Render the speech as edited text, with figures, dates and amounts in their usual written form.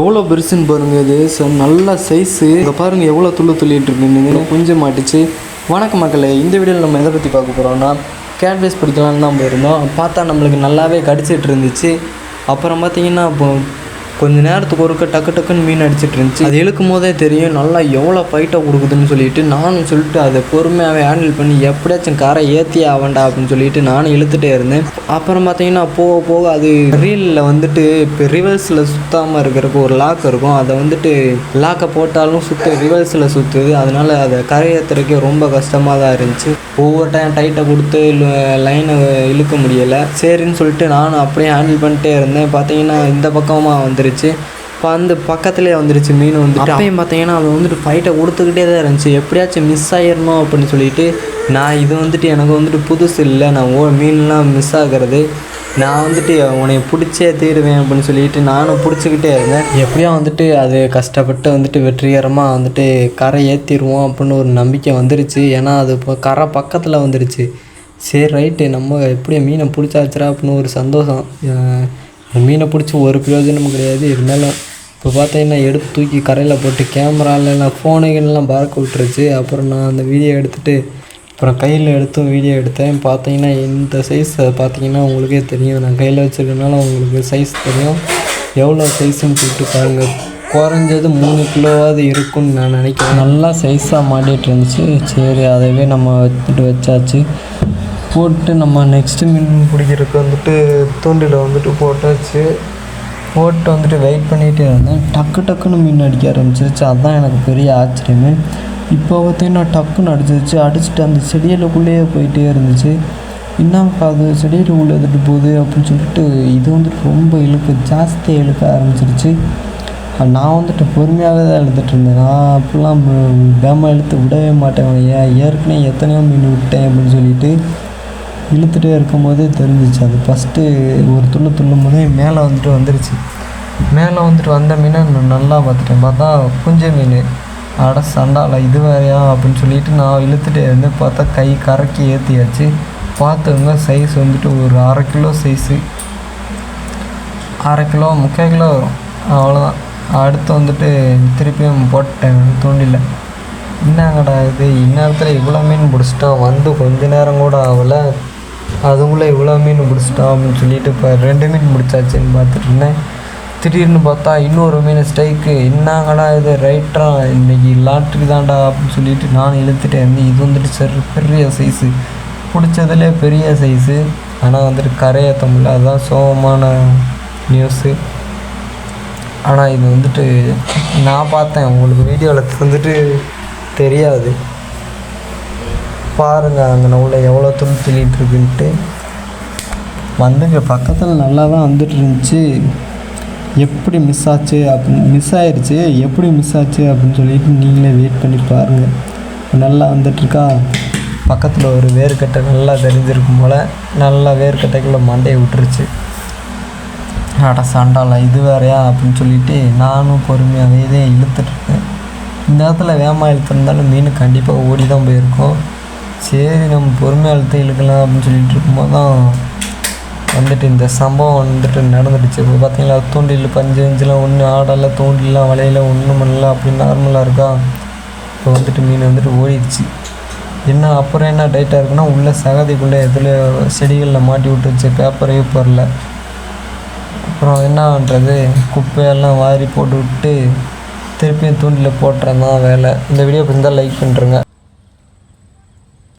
எவ்வளோ பெருசுன்னு பாருங்கள். இது நல்ல சைஸு. இங்கே பாருங்கள் எவ்வளோ துள்ளிட்டு இருக்குன்னு கொஞ்சம் மாட்டிச்சு. வணக்கம் மக்களே, இந்த வீடியோவில் நம்ம எதை பற்றி பார்க்க போகிறோம்னா கேட்ஃபிஷ் பிடிக்கலான்னு தான் போயிருந்தோம். பார்த்தா நம்மளுக்கு நல்லாவே கடிச்சிட்டு இருந்துச்சு. அப்புறம் பார்த்திங்கன்னா இப்போ கொஞ்ச நேரத்துக்கு ஒருக்க டக்கு டக்குன்னு மீன் அடிச்சிட்டு இருந்துச்சு. அது இழுக்கும் போதே தெரியும் நல்லா எவ்வளோ ஃபைட்டை கொடுக்குதுன்னு சொல்லிட்டு நானும் சொல்லிட்டு அதை பொறுமையாகவே ஹேண்டில் பண்ணி எப்படியாச்சும் காரை ஏற்றி ஆவண்டா அப்படின்னு சொல்லிட்டு நானும் இழுத்துட்டே இருந்தேன். அப்புறம் பார்த்தீங்கன்னா போக போக அது ரீலில் வந்துட்டு இப்போ ரிவர்ஸில் சுற்றாமல் இருக்கிறதுக்கு ஒரு லாக் இருக்கும். அதை வந்துட்டு லாக்கை போட்டாலும் ரிவர்ஸில் சுற்றுது. அதனால் அதை கரை ஏற்றுறதுக்கே ரொம்ப கஷ்டமாக தான் இருந்துச்சு. ஒவ்வொரு டைம் டைட்டை கொடுத்து லைனை இழுக்க முடியலை. சரின்னு சொல்லிட்டு நானும் அப்படியே ஹேண்டில் பண்ணிட்டே இருந்தேன். பார்த்தீங்கன்னா இந்த பக்கமாக வந்துருச்சு. இப்போ அந்த பக்கத்துலேயே வந்துருச்சு மீன் வந்துட்டு. அப்பையும் பார்த்தீங்கன்னா அது வந்துட்டு ஃபைட்டை கொடுத்துக்கிட்டே தான் இருந்துச்சு. எப்படியாச்சும் மிஸ் ஆகிடணும் அப்படின்னு சொல்லிட்டு இது வந்துட்டு எனக்கு வந்துட்டு புதுசு இல்லை. நான் மீன்லாம் மிஸ் ஆகிறது நான் வந்துட்டு உன்னை பிடிச்சே தீருவேன் அப்படின்னு சொல்லிட்டு நானும் பிடிச்சிக்கிட்டே இருந்தேன். எப்படியா வந்துட்டு அது கஷ்டப்பட்டு வந்துட்டு வெற்றிகரமாக வந்துட்டு கரை ஏற்றிடுவோம் அப்படின்னு ஒரு நம்பிக்கை வந்துருச்சு. ஏன்னா அது இப்போ கரை பக்கத்தில் வந்துருச்சு. சரி ரைட்டு, நம்ம எப்படியும் மீனை பிடிச்சாச்சுரா அப்படின்னு ஒரு சந்தோஷம். மீனை பிடிச்சி ஒரு பிரயோஜனமும் கிடையாது. இருந்தாலும் இப்போ பார்த்தீங்கன்னா எடுத்து தூக்கி கரையில் போட்டு கேமராலெல்லாம் ஃபோனுகள்லாம் பறக்க விட்டுருச்சு. அப்புறம் நான் அந்த வீடியோ எடுத்துகிட்டு அப்புறம் கையில் எடுத்தும் வீடியோ எடுத்தேன். பார்த்தீங்கன்னா இந்த சைஸ் பார்த்தீங்கன்னா உங்களுக்கே தெரியும். நான் கையில் வச்சுருக்கனால உங்களுக்கு சைஸ் தெரியும் எவ்வளோ சைஸுன்னு சொல்லிட்டு பாருங்கள். குறைஞ்சது 3 கிலோவாவது இருக்குன்னு நான் நினைக்கிறேன். நல்லா சைஸாக மாட்டிகிட்டு இருந்துச்சு. சரி அதவே நம்ம வச்சாச்சு. போட்டு நம்ம நெக்ஸ்ட்டு மீன் பிடிக்கிறதுக்கு வந்துட்டு தூண்டில் வந்துட்டு போட்டாச்சு. போட்டு வந்துட்டு வெயிட் பண்ணிகிட்டே இருந்தேன். டக்குன்னு மீன் அடிக்க ஆரம்பிச்சிருச்சு. அதுதான் எனக்கு பெரிய ஆச்சரியமே. இப்போ பார்த்தீங்கன்னா டக்குன்னு அடிச்சுட்டு அந்த செடியிலுக்குள்ளேயே போயிட்டே இருந்துச்சு. என்னப்பா அது செடியிலுக்குள்ளே எடுத்துகிட்டு போகுது அப்படின்னு சொல்லிட்டு இது வந்துட்டு ரொம்ப ஜாஸ்தியாக இழுக்க ஆரம்பிச்சிருச்சு. நான் வந்துட்டு பொறுமையாகவே தான் எடுத்துகிட்டு இருந்தேன். நான் அப்படிலாம் வேகமாக இழுத்து விடவே மாட்டேன். ஏற்கனவே எத்தனையோ மீன் விட்டேன் அப்படின்னு சொல்லிட்டு இழுத்துகிட்டே இருக்கும் போதே தெரிஞ்சிச்சு. அது ஃபஸ்ட்டு ஒரு துள்ளும் போதே மேலே வந்துருச்சு. மேலே வந்த மீனை நான் நல்லா பார்த்துட்டேன். பார்த்தா குஞ்ச மீன். அட சண்டால இது வேறையா அப்படின்னு சொல்லிட்டு நான் இழுத்துகிட்டே இருந்தேன். பார்த்தா கை கரைக்கி ஏற்றியாச்சு. பார்த்துங்க சைஸ் வந்துட்டு ஒரு 1/2 கிலோ சைஸு, 1/2 கிலோ 3/4 கிலோ வரும், அவ்வளோதான். அடுத்து வந்துட்டு திருப்பியும் போட்டேன் தூண்டில். என்னங்கடா இது இந்நேரத்தில் இவ்வளோ மீன் பிடிச்சிட்டான், வந்து கொஞ்ச நேரம் கூட ஆகலை, அதுக்குள்ளே இவ்வளோ மீன் பிடிச்சிட்டான் அப்படின்னு சொல்லிட்டு இப்போ 2 மீன் பிடிச்சாச்சுன்னு பார்த்துட்டு இருந்தேன். திடீர்னு பார்த்தா இன்னொரு மீன் ஸ்ட்ரைக்கு. என்னங்கடா இது ரைட்டா இன்றைக்கி லாட்ரி தான்டா அப்படின்னு சொல்லிட்டு நான் இழுத்துட்டே இருந்தேன். இது வந்துட்டு பெரிய சைஸு, பிடிச்சதுலேயே பெரிய சைஸு. ஆனால் வந்துட்டு கரையேற்ற முடியல. அதுதான் சோகமான நியூஸு. ஆனால் இது வந்துட்டு நான் பார்த்தேன், உங்களுக்கு வீடியோவில் வந்துட்டு தெரியாது. பாருங்கள் அங்கே உள்ள எவ்வளோ துள்ளிட்டு இருக்குன்ட்டு. வந்துங்க பக்கத்தில் நல்லா தான் வந்துட்டு இருந்துச்சு. எப்படி மிஸ் ஆச்சு எப்படி மிஸ் ஆச்சு அப்படின்னு சொல்லிட்டு நீங்களே வெயிட் பண்ணி பாருங்கள். நல்லா வந்துட்டுருக்கா. பக்கத்தில் ஒரு வேர்க்கட்டை நல்லா தெரிஞ்சிருக்கும் போல். நல்லா வேர்க்கட்டைக்குள்ளே மண்டையை விட்டுருச்சு. அட சண்டால இது வேறையா அப்படின்னு சொல்லிட்டு நானும் பொறுமையாகவே தான் இழுத்துட்ருக்கேன். இந்த இடத்துல வேகமாக இழுத்துருந்தாலும் மீன் கண்டிப்பாக ஓடி தான் போயிருக்கோம். சரி நம்ம பொறுமையாக இழுக்கலாம் அப்படின்னு சொல்லிட்டு இருக்கும்போது தான் வந்துட்டு இந்த சம்பவம் வந்துட்டு நடந்துடுச்சு. இப்போ பார்த்தீங்களா தூண்டில் பஞ்சு வஞ்சுலாம் ஒன்று ஆடலை, தூண்டிலாம் வலையில் ஒன்றும் பண்ணல, அப்படி நார்மலாக இருக்கா. இப்போ வந்துட்டு மீன் வந்துட்டு ஓடிடுச்சு. அப்புறம் என்ன டைட்டாக இருக்குன்னா உள்ளே சகதிக்குள்ளே இதில் செடிகளில் மாட்டி விட்டுருச்சு. பேப்பரையே போடல. அப்புறம் என்ன பண்ணுறது, குப்பையெல்லாம் வாரி போட்டு விட்டு திருப்பியும் தூண்டில் போட்டுறதான் வேலை. இந்த வீடியோ இருந்தால் லைக் பண்ணுறேங்க.